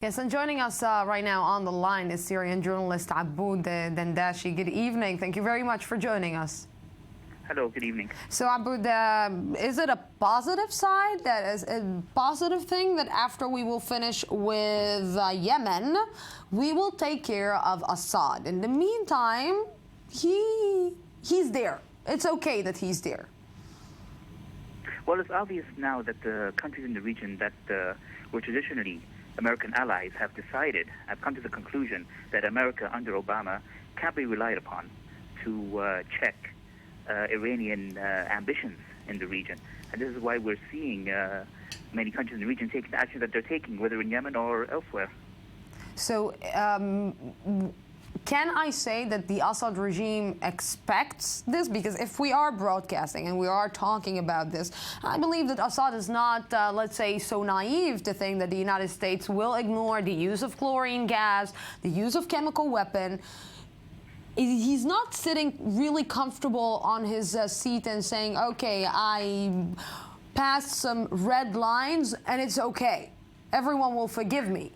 Yes, and joining us right now on the line is Syrian journalist Aboud Dandashi. Good evening. Thank you very much for joining us. Hello, good evening. So, Aboud, is it a positive side, that is a positive thing that after we will finish with Yemen, we will take care of Assad? In the meantime, he's there. It's okay that he's there. Well, it's obvious now that the countries in the region that were traditionally American allies have come to the conclusion that America under Obama can't be relied upon to check Iranian ambitions in the region. And this is why we're seeing many countries in the region taking the action that they're taking, whether in Yemen or elsewhere. So, can I say that the Assad regime expects this? Because if we are broadcasting and we are talking about this, I believe that Assad is not, let's say, so naive to think that the United States will ignore the use of chlorine gas, the use of chemical weapon. He's not sitting really comfortable on his seat and saying, okay, I passed some red lines and it's okay. Everyone will forgive me.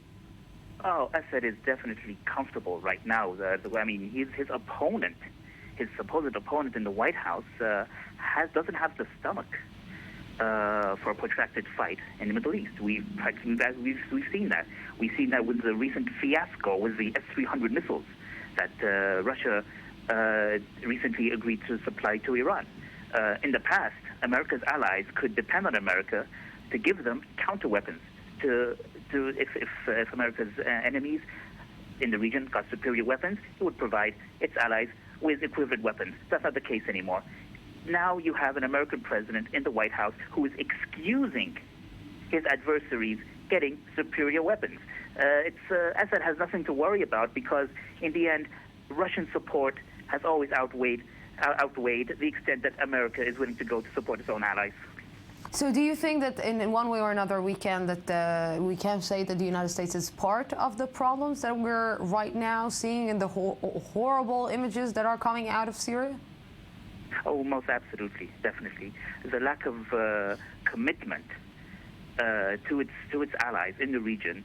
Oh, Assad is definitely comfortable right now. His opponent, his supposed opponent in the White House, doesn't have the stomach for a protracted fight in the Middle East. We've seen that. We've seen that with the recent fiasco with the S-300 missiles that Russia recently agreed to supply to Iran. In the past, America's allies could depend on America to give them counter weapons. If America's enemies in the region got superior weapons, it would provide its allies with equivalent weapons. That's not the case anymore. Now you have an American president in the White House who is excusing his adversaries getting superior weapons. Assad has nothing to worry about because, in the end, Russian support has always outweighed the extent that America is willing to go to support its own allies. So do you think that in one way or another we can say that the United States is part of the problems that we're right now seeing in the horrible images that are coming out of Syria? Oh, most absolutely, definitely. The lack of commitment to its allies in the region.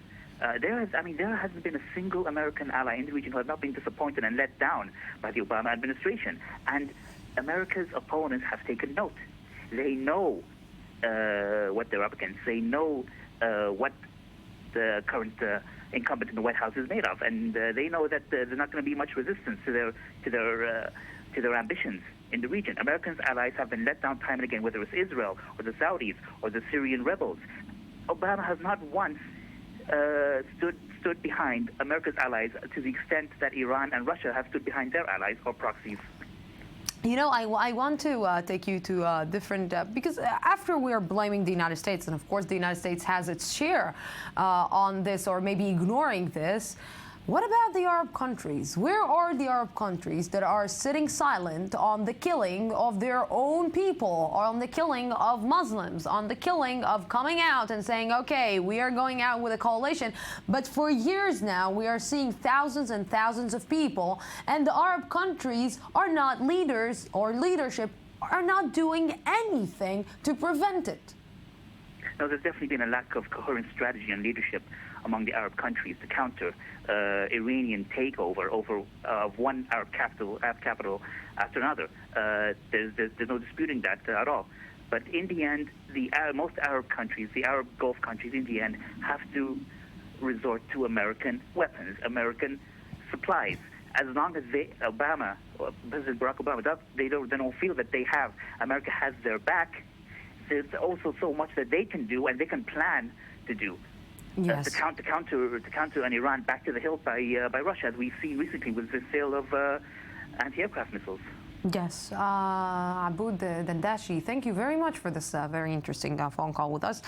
There hasn't been a single American ally in the region who has not been disappointed and let down by the Obama administration. And America's opponents have taken note. They know what they're up against. They know what the current incumbent in the White House is made of, and they know that there's not going to be much resistance to their ambitions in the region. Americans' allies have been let down time and again, whether it's Israel or the Saudis or the Syrian rebels. Obama has not once stood behind America's allies to the extent that Iran and Russia have stood behind their allies or proxies. You know, I want to take you to different, because after we're blaming the United States, and of course the United States has its share on this, or maybe ignoring this, what about the Arab countries? Where are the Arab countries that are sitting silent on the killing of their own people, or on the killing of Muslims, on the killing of coming out and saying, okay, we are going out with a coalition? But for years now, we are seeing thousands and thousands of people, and the Arab countries are not leaders, or leadership are not doing anything to prevent it. No, there's definitely been a lack of coherent strategy and leadership among the Arab countries to counter Iranian takeover of one Arab capital after another. There's no disputing that at all. But in the end, most Arab countries, the Arab Gulf countries, in the end, have to resort to American weapons, American supplies. As long as President Barack Obama, they don't feel that America has their back. There's also so much that they can do and they can plan to do. Yes. To counter an Iran back to the hill by Russia, as we've seen recently with the sale of anti-aircraft missiles. Yes, Aboud Dandashi, thank you very much for this very interesting phone call with us.